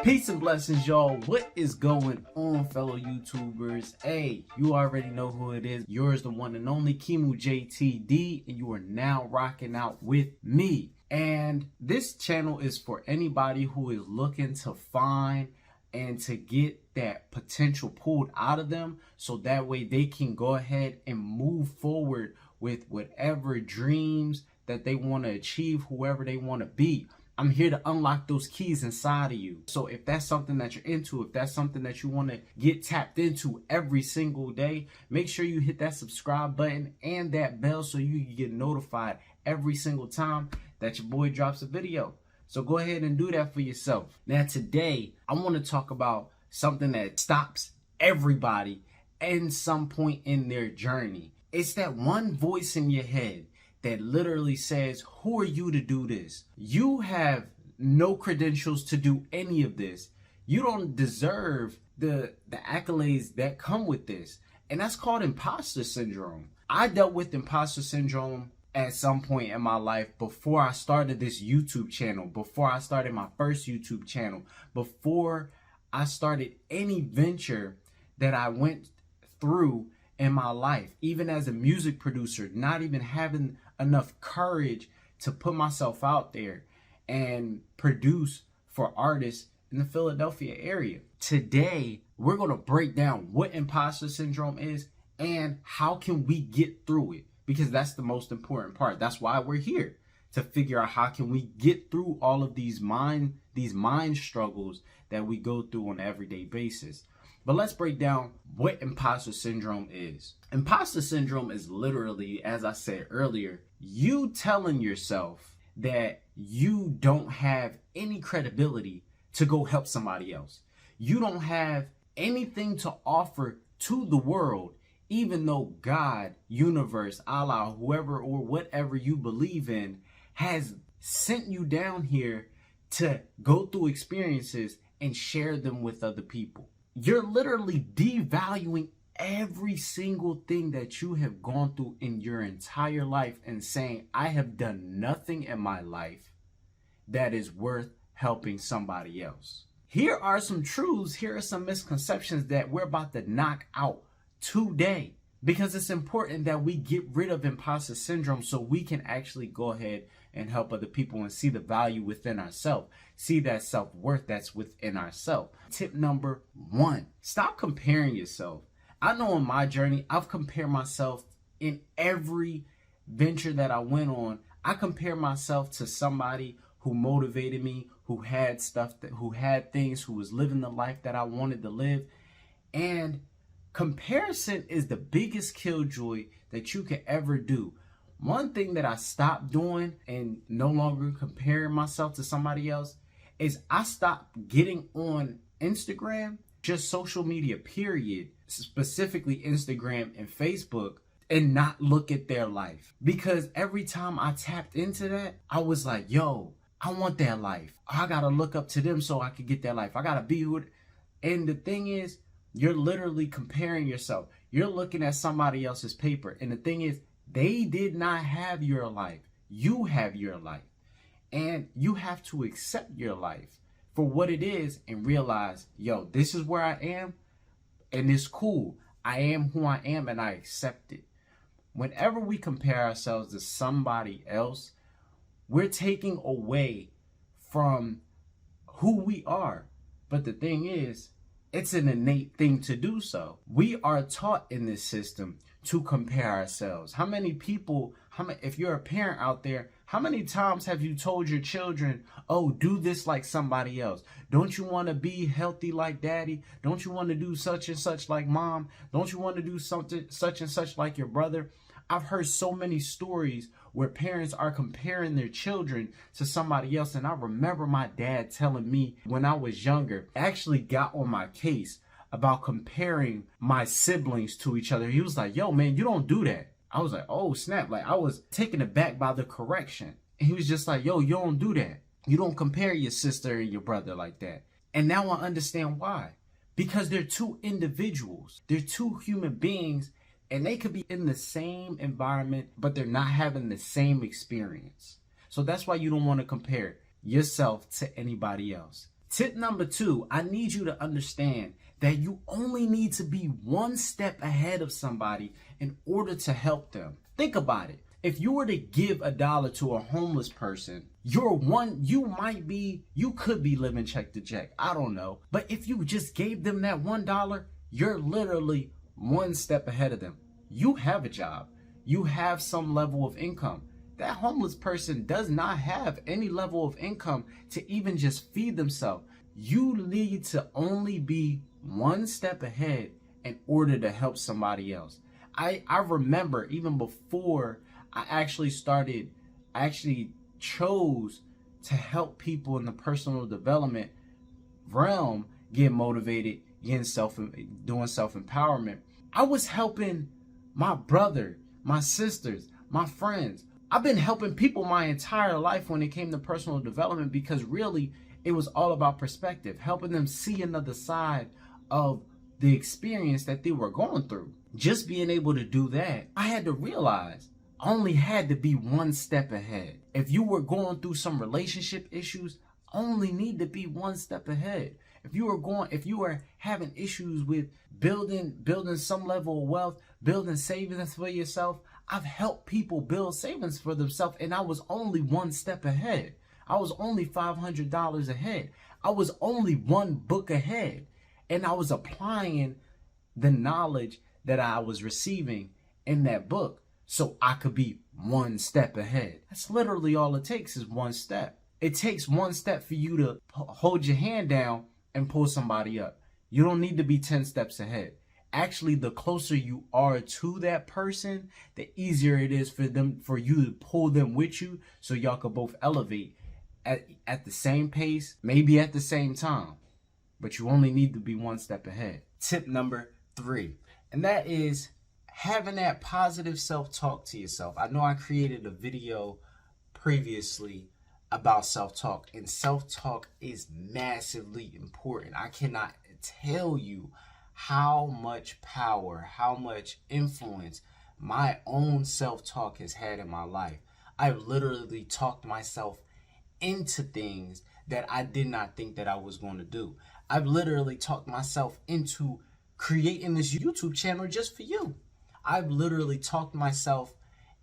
Peace and blessings, y'all. What is going on, fellow YouTubers? Hey, you already know who it is. Yours, the one and only KiMu JTD, and you are now rocking out with me. And this channel is for anybody who is looking to find and to get that potential pulled out of them, so that way they can go ahead and move forward with whatever dreams that they want to achieve, whoever they want to be. I'm here to unlock those keys inside of you. So if that's something that you're into, if that's something that you want to get tapped into every single day, make sure you hit that subscribe button and that bell so you can get notified every single time that your boy drops a video. So go ahead and do that for yourself. Now today, I want to talk about something that stops everybody at some point in their journey. It's that one voice in your head that literally says, who are you to do this? You have no credentials to do any of this. You don't deserve the accolades that come with this. And that's called imposter syndrome. I dealt with imposter syndrome at some point in my life before I started this YouTube channel, before I started my first YouTube channel, before I started any venture that I went through in my life, even as a music producer, not even having enough courage to put myself out there and produce for artists in the Philadelphia area. Today, we're going to break down what imposter syndrome is and how can we get through it, because that's the most important part. That's why we're here, to figure out how can we get through all of these mind struggles that we go through on an everyday basis. But let's break down what imposter syndrome is. Imposter syndrome is literally, as I said earlier, you telling yourself that you don't have any credibility to go help somebody else. You don't have anything to offer to the world, even though God, universe, Allah, whoever or whatever you believe in, has sent you down here to go through experiences and share them with other people. You're literally devaluing every single thing that you have gone through in your entire life and saying, I have done nothing in my life that is worth helping somebody else. Here are some truths. Here are some misconceptions that we're about to knock out today, because it's important that we get rid of imposter syndrome so we can actually go ahead and help other people and see the value within ourselves, see that self-worth that's within ourselves. Tip number 1, stop comparing yourself. I know on my journey, I've compared myself in every venture that I went on. I compare myself to somebody who motivated me, who had stuff, who had things, who was living the life that I wanted to live. And comparison is the biggest killjoy that you can ever do. One thing that I stopped doing and no longer comparing myself to somebody else is I stopped getting on Instagram, just social media period, specifically Instagram and Facebook, and not look at their life. Because every time I tapped into that, I was like, yo, I want that life. I gotta look up to them so I can get that life. I gotta be with. And the thing is, you're literally comparing yourself. You're looking at somebody else's paper. And the thing is, they did not have your life. You have your life. And you have to accept your life for what it is and realize, yo, this is where I am and it's cool. I am who I am and I accept it. Whenever we compare ourselves to somebody else, we're taking away from who we are. But the thing is, it's an innate thing to do so. We are taught in this system to compare ourselves. How many people, if you're a parent out there, how many times have you told your children, oh, do this like somebody else? Don't you want to be healthy like daddy? Don't you want to do such and such like mom? Don't you want to do something such and such like your brother? I've heard so many stories where parents are comparing their children to somebody else. And I remember my dad telling me when I was younger, actually got on my case about comparing my siblings to each other. He was like, yo, man, you don't do that. I was like, oh, snap. Like, I was taken aback by the correction. And he was just like, yo, you don't do that. You don't compare your sister and your brother like that. And now I understand why. Because they're two individuals. They're two human beings. And they could be in the same environment, but they're not having the same experience. So that's why you don't want to compare yourself to anybody else. Tip number 2, I need you to understand that you only need to be one step ahead of somebody in order to help them. Think about it. If you were to give $1 to a homeless person, you could be living check to check. I don't know. But if you just gave them that $1, you're literally one step ahead of them. You have a job. You have some level of income. That homeless person does not have any level of income to even just feed themselves. You need to only be one step ahead in order to help somebody else. I remember even before I actually chose to help people in the personal development realm get motivated, doing self-empowerment. I was helping my brother, my sisters, my friends. I've been helping people my entire life when it came to personal development, because really it was all about perspective, helping them see another side of the experience that they were going through. Just being able to do that, I had to realize I only had to be one step ahead. If you were going through some relationship issues, I only need to be one step ahead. If you were having issues with building some level of wealth, building savings for yourself, I've helped people build savings for themselves, and I was only one step ahead. I was only $500 ahead. I was only one book ahead, and I was applying the knowledge that I was receiving in that book so I could be one step ahead. That's literally all it takes, is one step. It takes one step for you to hold your hand down and pull somebody up. You don't need to be 10 steps ahead. Actually, the closer you are to that person, the easier it is for you to pull them with you, so y'all could both elevate at the same pace, maybe at the same time, but you only need to be one step ahead. Tip number 3, and that is having that positive self-talk to yourself. I know I created a video previously about self-talk, and self-talk is massively important. I cannot tell you how much power, how much influence my own self-talk has had in my life. I've literally talked myself into things that I did not think that I was going to do. I've literally talked myself into creating this YouTube channel just for you. I've literally talked myself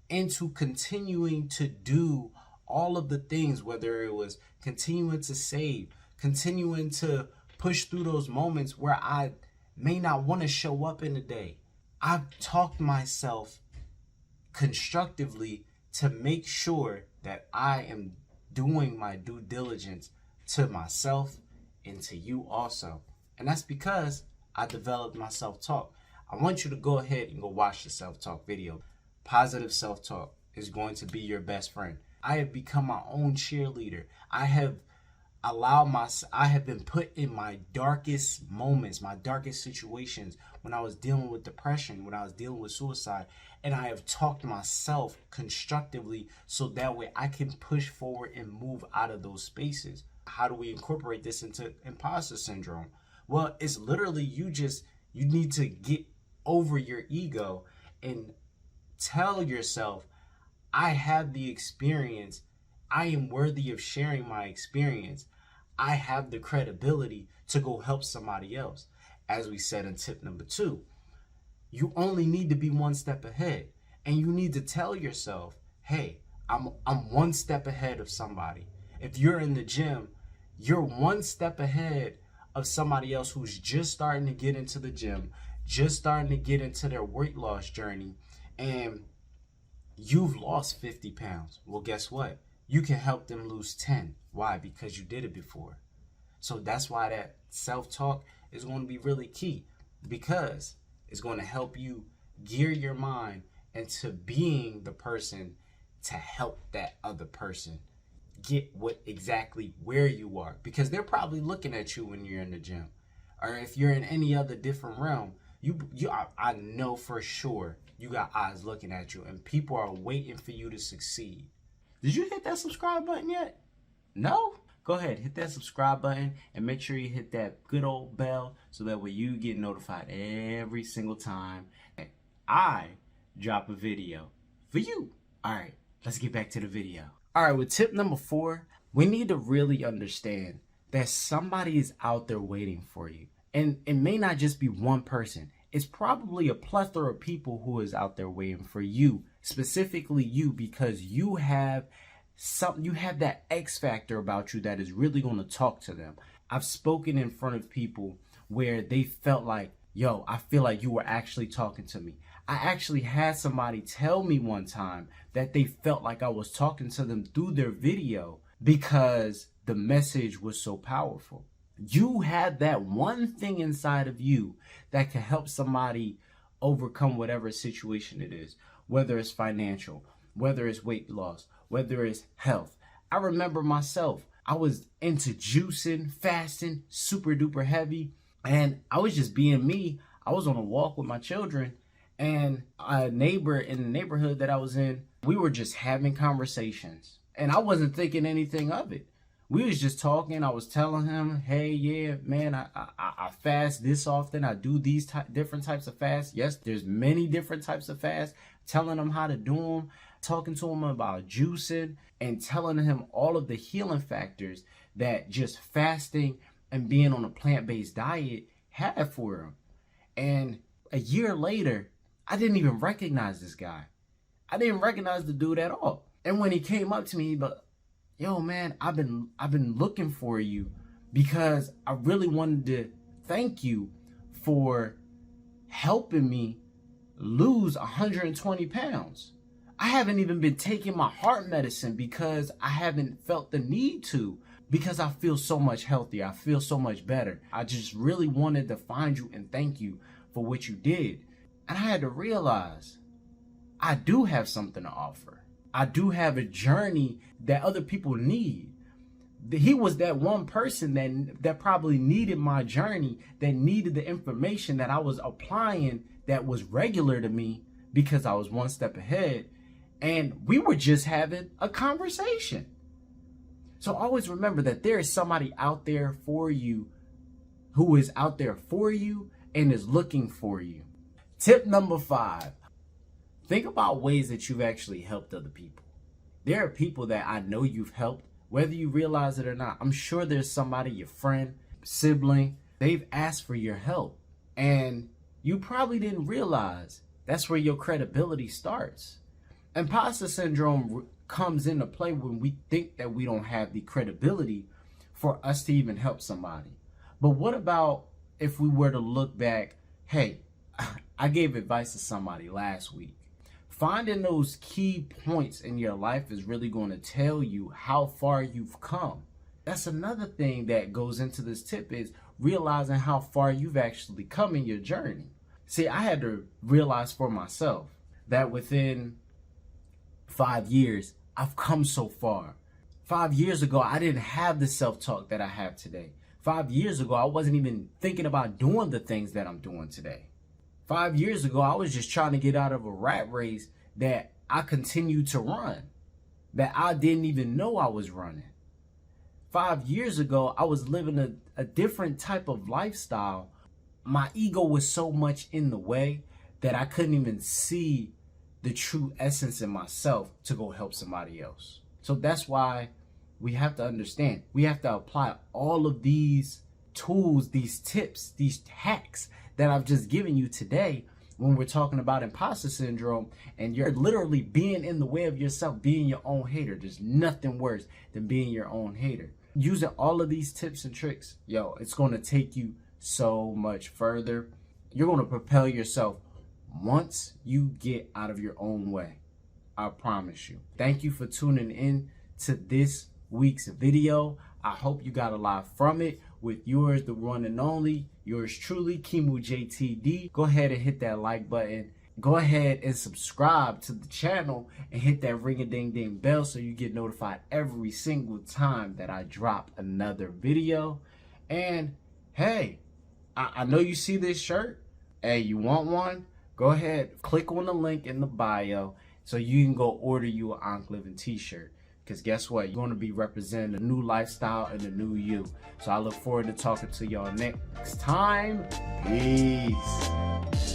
into continuing to do all of the things, whether it was continuing to save, continuing to push through those moments where I may not want to show up in the day. I've talked myself constructively to make sure that I am doing my due diligence to myself and to you also. And that's because I developed my self-talk. I want you to go ahead and go watch the self-talk video. Positive self-talk is going to be your best friend. I have become my own cheerleader. I have been put in my darkest moments, my darkest situations, when I was dealing with depression, when I was dealing with suicide, and I have talked myself constructively so that way I can push forward and move out of those spaces. How do we incorporate this into imposter syndrome? Well, it's literally you need to get over your ego and tell yourself, I have the experience. I am worthy of sharing my experience. I have the credibility to go help somebody else. As we said in tip number 2, you only need to be one step ahead, and you need to tell yourself, hey, I'm one step ahead of somebody. If you're in the gym, you're one step ahead of somebody else who's just starting to get into the gym, just starting to get into their weight loss journey, and you've lost 50 pounds. Well, guess what? You can help them lose 10. Why? Because you did it before. So that's why that self-talk is going to be really key, because it's going to help you gear your mind into being the person to help that other person get exactly where you are, because they're probably looking at you when you're in the gym, or if you're in any other different realm. I know for sure you got eyes looking at you, and people are waiting for you to succeed. Did you hit that subscribe button yet? No? Go ahead, hit that subscribe button, and make sure you hit that good old bell so that way you get notified every single time I drop a video for you. All right, let's get back to the video. All right, with tip number 4, we need to really understand that somebody is out there waiting for you. And it may not just be one person. It's probably a plethora of people who is out there waiting for you, specifically you, because you have something, you have that X factor about you that is really going to talk to them. I've spoken in front of people where they felt like, yo, I feel like you were actually talking to me. I actually had somebody tell me one time that they felt like I was talking to them through their video because the message was so powerful. You have that one thing inside of you that can help somebody overcome whatever situation it is, whether it's financial, whether it's weight loss, whether it's health. I remember myself, I was into juicing, fasting, super duper heavy, and I was just being me. I was on a walk with my children, and a neighbor in the neighborhood that I was in, we were just having conversations, and I wasn't thinking anything of it. We was just talking. I was telling him, hey, yeah, man, I fast this often. I do these different types of fasts. Yes, there's many different types of fasts. Telling him how to do them, talking to him about juicing, and telling him all of the healing factors that just fasting and being on a plant-based diet had for him. And a year later, I didn't even recognize this guy. I didn't recognize the dude at all. And when he came up to me, but yo, man, I've been looking for you because I really wanted to thank you for helping me lose 120 pounds. I haven't even been taking my heart medicine because I haven't felt the need to, because I feel so much healthier. I feel so much better. I just really wanted to find you and thank you for what you did. And I had to realize I do have something to offer. I do have a journey that other people need. He was that one person that probably needed my journey, that needed the information that I was applying that was regular to me because I was one step ahead. And we were just having a conversation. So always remember that there is somebody out there for you who is out there for you and is looking for you. Tip number 5. Think about ways that you've actually helped other people. There are people that I know you've helped, whether you realize it or not. I'm sure there's somebody, your friend, sibling, they've asked for your help. And you probably didn't realize that's where your credibility starts. Imposter syndrome comes into play when we think that we don't have the credibility for us to even help somebody. But what about if we were to look back, hey, I gave advice to somebody last week. Finding those key points in your life is really going to tell you how far you've come. That's another thing that goes into this tip, is realizing how far you've actually come in your journey. See, I had to realize for myself that within 5 years, I've come so far. 5 years ago, I didn't have the self-talk that I have today. 5 years ago, I wasn't even thinking about doing the things that I'm doing today. 5 years ago, I was just trying to get out of a rat race that I continued to run, that I didn't even know I was running. 5 years ago, I was living a different type of lifestyle. My ego was so much in the way that I couldn't even see the true essence in myself to go help somebody else. So that's why we have to understand, we have to apply all of these tools, these tips, these hacks that I've just given you today when we're talking about imposter syndrome, and you're literally being in the way of yourself, being your own hater. There's nothing worse than being your own hater. Using all of these tips and tricks, yo, it's going to take you so much further. You're going to propel yourself once you get out of your own way. I promise you. Thank you for tuning in to this week's video. I hope you got a lot from it. With yours, the one and only, yours truly, KiMu JTD. Go ahead and hit that like button. Go ahead and subscribe to the channel and hit that ring-a-ding-ding bell so you get notified every single time that I drop another video. And hey, I know you see this shirt. Hey, you want one? Go ahead, click on the link in the bio so you can go order you an Ankh Living t-shirt. Because guess what? You're going to be representing a new lifestyle and a new you. So I look forward to talking to y'all next time. Peace.